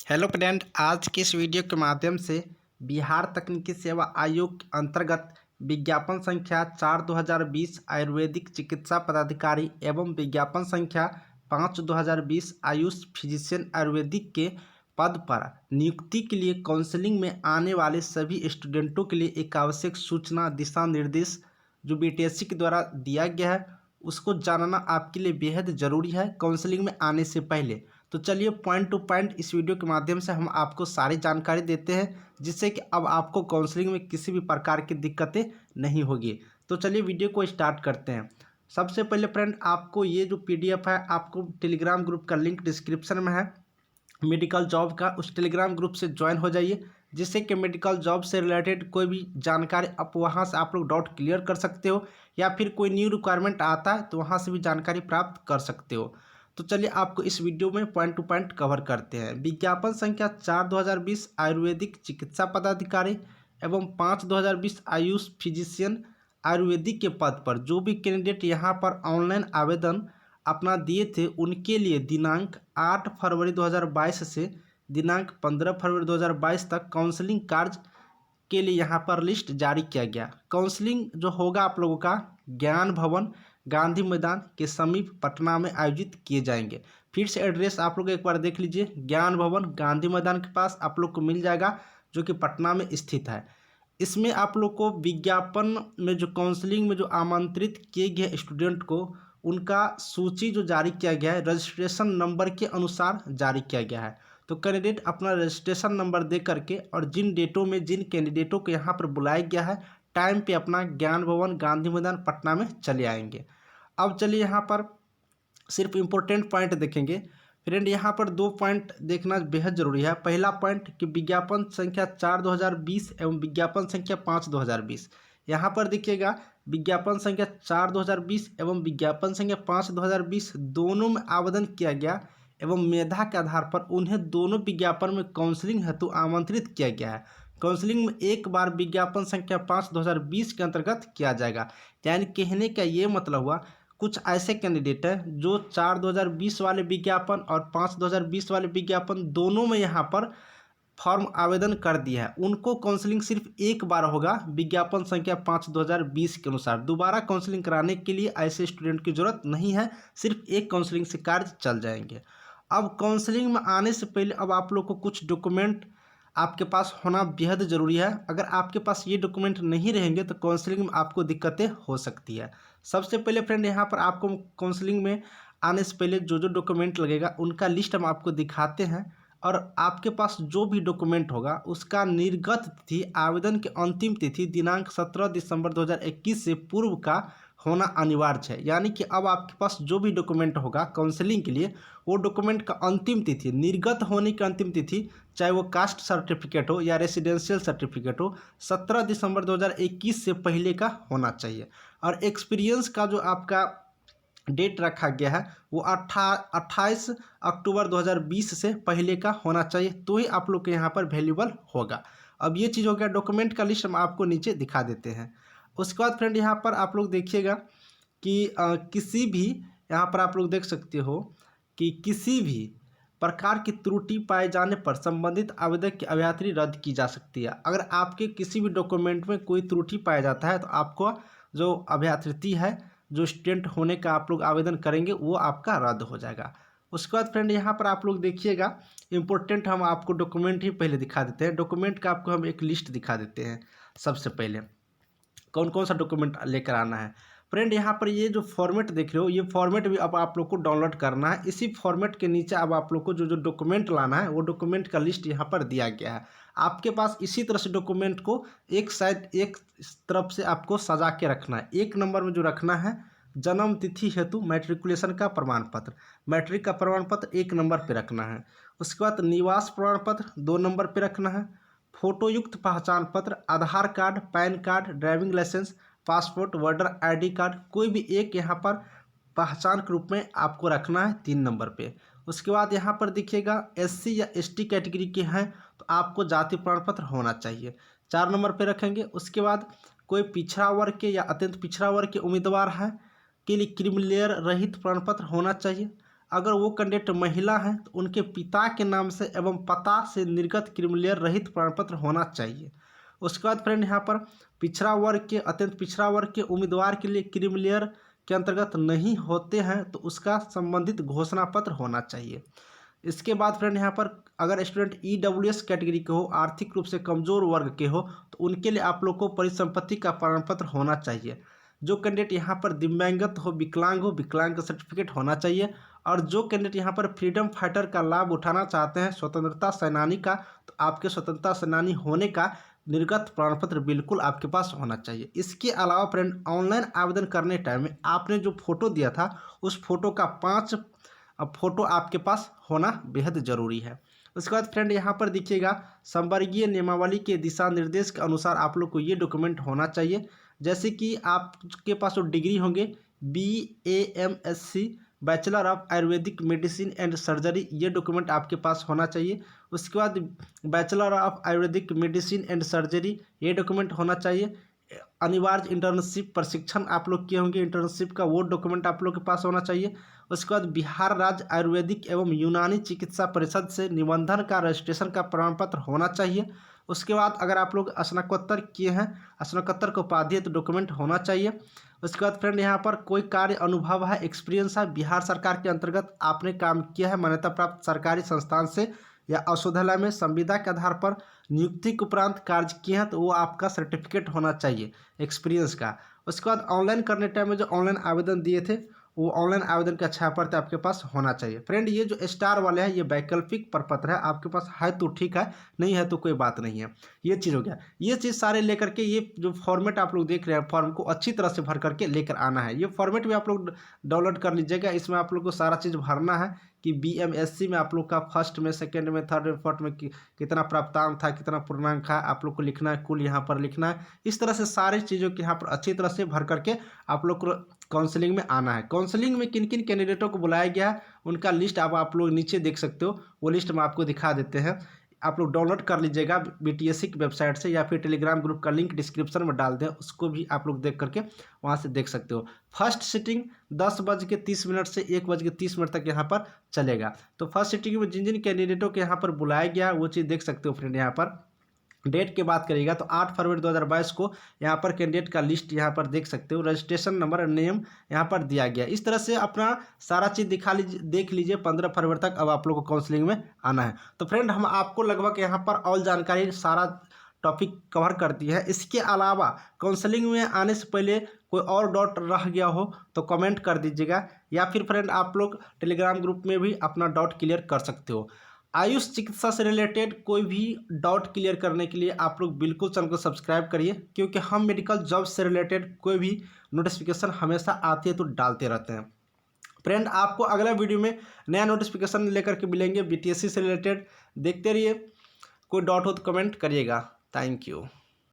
Hello friend, आज के इस वीडियो के माध्यम से बिहार तकनीकी सेवा आयोग के अंतर्गत विज्ञापन संख्या 4/2020 आयुर्वेदिक चिकित्सा पदाधिकारी एवं विज्ञापन संख्या 5/2020 आयुष फिजिशियन आयुर्वेदिक के पद पर नियुक्ति के लिए काउंसलिंग में आने वाले सभी स्टूडेंटों के लिए एक आवश्यक सूचना दिशा निर्देश जो बीटीएससी के द्वारा दिया गया है उसको जानना आपके लिए बेहद ज़रूरी है काउंसलिंग में आने से पहले। तो चलिए पॉइंट टू पॉइंट इस वीडियो के माध्यम से हम आपको सारी जानकारी देते हैं जिससे कि अब आपको काउंसलिंग में किसी भी प्रकार की दिक्कतें नहीं होगी। तो चलिए वीडियो को स्टार्ट करते हैं। सबसे पहले फ्रेंड, आपको ये जो पीडीएफ है आपको टेलीग्राम ग्रुप का लिंक डिस्क्रिप्शन में है मेडिकल जॉब का, उस टेलीग्राम ग्रुप से ज्वाइन हो जाइए जिससे कि मेडिकल जॉब से रिलेटेड कोई भी जानकारी आप वहाँ से आप लोग डाउट क्लियर कर सकते हो या फिर कोई न्यू रिक्वायरमेंट आता है तो वहाँ से भी जानकारी प्राप्त कर सकते हो। तो चलिए आपको इस वीडियो में पॉइंट टू पॉइंट कवर करते हैं। विज्ञापन संख्या 4/2020 आयुर्वेदिक चिकित्सा पदाधिकारी एवं 5/2020 आयुष फिजिशियन आयुर्वेदिक के पद पर जो भी कैंडिडेट यहाँ पर ऑनलाइन आवेदन अपना दिए थे उनके लिए दिनांक 8 फरवरी 2022 से दिनांक 15 फरवरी 2022 तक काउंसलिंग कार्य के लिए यहाँ पर लिस्ट जारी किया गया। काउंसलिंग जो होगा आप लोगों का ज्ञान भवन गांधी मैदान के समीप पटना में आयोजित किए जाएंगे। फिर से एड्रेस आप लोग एक बार देख लीजिए, ज्ञान भवन गांधी मैदान के पास आप लोग को मिल जाएगा जो कि पटना में स्थित है। इसमें आप लोग को विज्ञापन में जो काउंसलिंग में जो आमंत्रित किए गए स्टूडेंट को उनका सूची जो जारी किया गया है रजिस्ट्रेशन नंबर के अनुसार जारी किया गया है। तो कैंडिडेट अपना रजिस्ट्रेशन नंबर दे करके और जिन डेटों में जिन कैंडिडेटों को यहाँ पर बुलाया गया है टाइम पे अपना ज्ञान भवन गांधी मैदान पटना में चले आएंगे। अब चलिए यहाँ पर सिर्फ इम्पोर्टेंट पॉइंट देखेंगे फ्रेंड। यहाँ पर दो पॉइंट देखना बेहद जरूरी है। पहला पॉइंट कि विज्ञापन संख्या 4/2020 एवं विज्ञापन संख्या 5/2020। यहाँ पर देखिएगा विज्ञापन संख्या 4/2020 एवं विज्ञापन संख्या 5/2020 दोनों में आवेदन किया गया एवं मेधा के आधार पर उन्हें दोनों विज्ञापन में काउंसलिंग हेतु आमंत्रित किया गया है। काउंसलिंग में एक बार विज्ञापन संख्या 5/2020 के अंतर्गत किया जाएगा। यानी कहने का ये मतलब हुआ कुछ ऐसे कैंडिडेट हैं जो 4/2020 वाले विज्ञापन और 5/2020 वाले विज्ञापन दोनों में यहाँ पर फॉर्म आवेदन कर दिया है, उनको काउंसलिंग सिर्फ एक बार होगा विज्ञापन संख्या 5/2020 के अनुसार। दोबारा काउंसलिंग कराने के लिए ऐसे स्टूडेंट की जरूरत नहीं है, सिर्फ एक काउंसलिंग से कार्य चल जाएंगे। अब काउंसलिंग में आने से पहले अब आप लोग को कुछ डॉक्यूमेंट आपके पास होना बेहद ज़रूरी है। अगर आपके पास ये डॉक्यूमेंट नहीं रहेंगे तो काउंसलिंग में आपको दिक्कतें हो सकती है। सबसे पहले फ्रेंड यहाँ पर आपको काउंसलिंग में आने से पहले जो जो डॉक्यूमेंट लगेगा उनका लिस्ट हम आपको दिखाते हैं और आपके पास जो भी डॉक्यूमेंट होगा उसका निर्गत तिथि आवेदन की अंतिम तिथि दिनांक 17 दिसंबर 2021 से पूर्व का होना अनिवार्य है। यानी कि अब आपके पास जो भी डॉक्यूमेंट होगा काउंसलिंग के लिए वो डॉक्यूमेंट का अंतिम तिथि निर्गत होने की अंतिम तिथि चाहे वो कास्ट सर्टिफिकेट हो या रेसिडेंशियल सर्टिफिकेट हो 17 दिसंबर 2021 से पहले का होना चाहिए। और एक्सपीरियंस का जो आपका डेट रखा गया है वो 28 अक्टूबर 2020 से पहले का होना चाहिए, तो ही आप लोग के यहाँ पर वैल्यूबल होगा। अब ये चीज़ हो गया, डॉक्यूमेंट का लिस्ट हम आपको नीचे दिखा देते हैं। उसके बाद फ्रेंड यहाँ पर आप लोग देखिएगा कि किसी भी यहाँ पर आप लोग देख सकते हो कि किसी भी प्रकार की त्रुटि पाए जाने पर संबंधित आवेदक की अभ्यर्थी रद्द की जा सकती है। अगर आपके किसी भी डॉक्यूमेंट में कोई त्रुटि पाया जाता है तो आपको जो अभ्यर्थी है जो स्टूडेंट होने का आप लोग आवेदन करेंगे वो आपका रद्द हो जाएगा। उसके बाद फ्रेंड यहाँ पर आप लोग देखिएगा इम्पोर्टेंट हम आपको डॉक्यूमेंट ही पहले दिखा देते हैं। डॉक्यूमेंट का आपको हम एक लिस्ट दिखा देते हैं। सबसे पहले कौन कौन सा डॉक्यूमेंट लेकर आना है फ्रेंड। यहाँ पर ये जो फॉर्मेट देख रहे हो ये फॉर्मेट भी अब आप लोग को डाउनलोड करना है। इसी फॉर्मेट के नीचे अब आप लोग को जो जो डॉक्यूमेंट लाना है वो डॉक्यूमेंट का लिस्ट यहाँ पर दिया गया है। आपके पास इसी तरह से डॉक्यूमेंट को एक साइड एक तरफ से आपको सजा के रखना है। एक नंबर में जो रखना है जन्म तिथि हेतु मैट्रिकुलेशन का प्रमाण पत्र, मैट्रिक का प्रमाण पत्र एक नंबर पर रखना है। उसके बाद निवास प्रमाण पत्र 2 नंबर पर रखना है। फोटोयुक्त पहचान पत्र Aadhaar card, PAN card, driving licence, passport, voter ID card कोई भी एक यहाँ पर पहचान के रूप में आपको रखना है 3 नंबर पे। उसके बाद यहाँ पर देखिएगा एससी या एसटी कैटेगरी के हैं तो आपको जाति प्रमाण पत्र होना चाहिए, 4 नंबर पे रखेंगे। उसके बाद कोई पिछड़ा वर्ग के या अत्यंत पिछड़ा वर्ग के उम्मीदवार हैं के लिए क्रिमिलेयर रहित प्रमाण पत्र होना चाहिए। अगर वो कैंडिडेट महिला हैं तो उनके पिता के नाम से एवं पता से निर्गत क्रीमिलेयर रहित प्रमाण पत्र होना चाहिए। उसके बाद फ्रेंड यहाँ पर पिछड़ा वर्ग के अत्यंत पिछड़ा वर्ग के उम्मीदवार के लिए क्रीमिलेयर के अंतर्गत नहीं होते हैं तो उसका संबंधित घोषणा पत्र होना चाहिए। इसके बाद फ्रेंड यहाँ पर अगर स्टूडेंट EWS कैटेगरी के हो, आर्थिक रूप से कमजोर वर्ग के हो, तो उनके लिए आप लोग को परिसंपत्ति का प्रमाण पत्र होना चाहिए। जो कैंडिडेट यहाँ पर दिव्यांगत हो, विकलांग का सर्टिफिकेट होना चाहिए। और जो कैंडिडेट यहाँ पर फ्रीडम फाइटर का लाभ उठाना चाहते हैं, स्वतंत्रता सेनानी का, तो आपके स्वतंत्रता सेनानी होने का निर्गत प्रमाण पत्र बिल्कुल आपके पास होना चाहिए। इसके अलावा फ्रेंड ऑनलाइन आवेदन करने टाइम में आपने जो फोटो दिया था उस फोटो का 5 फोटो आपके पास होना बेहद जरूरी है। उसके बाद फ्रेंड यहाँ पर देखिएगा, संवर्गीय नियमावली के दिशा निर्देश के अनुसार आप लोग को ये डॉक्यूमेंट होना चाहिए। जैसे कि आपके पास जो डिग्री होंगे BAMSc bachelor of Ayurvedic medicine and surgery, ये डॉक्यूमेंट आपके पास होना चाहिए। उसके बाद bachelor of Ayurvedic medicine and surgery, ये डॉक्यूमेंट होना चाहिए। अनिवार्य इंटर्नशिप प्रशिक्षण आप लोग किए होंगे, इंटर्नशिप का वो डॉक्यूमेंट आप लोग के पास होना चाहिए। उसके बाद बिहार राज्य आयुर्वेदिक एवं यूनानी चिकित्सा परिषद से निबंधन का रजिस्ट्रेशन का प्रमाण पत्र होना चाहिए। उसके बाद अगर आप लोग स्नातकोत्तर किए हैं, स्नातकोत्तर को उपाधि तो डॉक्यूमेंट होना चाहिए। उसके बाद फ्रेंड यहाँ पर कोई कार्य अनुभव है, एक्सपीरियंस है, बिहार सरकार के अंतर्गत आपने काम किया है मान्यता प्राप्त सरकारी संस्थान से या औषधालय में संविदा के आधार पर नियुक्ति के उपरांत कार्य किए हैं, तो वो आपका सर्टिफिकेट होना चाहिए एक्सपीरियंस का। उसके बाद ऑनलाइन करने टाइम में जो ऑनलाइन आवेदन दिए थे वो ऑनलाइन आवेदन का छायापत्र आपके पास होना चाहिए। फ्रेंड ये जो स्टार वाले हैं ये वैकल्पिक प्रपत्र है, आपके पास है तो ठीक है, नहीं है तो कोई बात नहीं है। ये चीज़ हो गया। ये चीज़ सारे लेकर के ये जो फॉर्मेट आप लोग देख रहे हैं, फॉर्म को अच्छी तरह से भर करके लेकर आना है। ये फॉर्मेट भी आप लोग डाउनलोड कर लीजिएगा। इसमें आप लोग को सारा चीज़ भरना है कि BMSc में आप लोग का फर्स्ट में, सेकेंड में, थर्ड में, फोर्थ में कितना प्राप्तांक था, कितना पूर्णांक था, आप लोग को लिखना है, कुल यहाँ पर लिखना है। इस तरह से सारी चीज़ों की यहाँ पर अच्छी तरह से भर करके आप लोग को काउंसलिंग में आना है। काउंसलिंग में किन किन कैंडिडेटों को बुलाया गया है उनका लिस्ट आप लोग नीचे देख सकते हो, वो लिस्ट में आपको दिखा देते हैं। आप लोग डाउनलोड कर लीजिएगा BTSC की वेबसाइट से, या फिर टेलीग्राम ग्रुप का लिंक डिस्क्रिप्शन में डाल दें, उसको भी आप लोग देख करके वहाँ से देख सकते हो। फर्स्ट सिटिंग 10:30 से 1:30 तक यहाँ पर चलेगा। तो फर्स्ट सिटिंग में जिन जिन कैंडिडेटों के यहाँ पर बुलाया गया वो चीज़ देख सकते हो फ्रेंड। यहाँ पर डेट की बात करिएगा तो 8 फरवरी 2022 को यहाँ पर कैंडिडेट का लिस्ट यहाँ पर देख सकते हो, रजिस्ट्रेशन नंबर नेम यहाँ पर दिया गया। इस तरह से अपना सारा चीज़ देख लीजिए। 15 फरवरी तक अब आप लोग को काउंसलिंग में आना है। तो फ्रेंड हम आपको लगभग यहाँ पर ऑल जानकारी सारा टॉपिक कवर कर दी है। इसके अलावा काउंसलिंग में आने से पहले कोई और डाउट रह गया हो तो कमेंट कर दीजिएगा, या फिर फ्रेंड आप लोग टेलीग्राम ग्रुप में भी अपना डाउट क्लियर कर सकते हो। आयुष चिकित्सा से रिलेटेड कोई भी डाउट क्लियर करने के लिए आप लोग बिल्कुल चैनल को सब्सक्राइब करिए, क्योंकि हम मेडिकल जॉब से रिलेटेड कोई भी नोटिफिकेशन हमेशा आती है तो डालते रहते हैं। फ्रेंड आपको अगला वीडियो में नया नोटिफिकेशन लेकर के मिलेंगे BTSC से रिलेटेड। देखते रहिए। कोई डाउट हो तो कमेंट करिएगा। Thank you.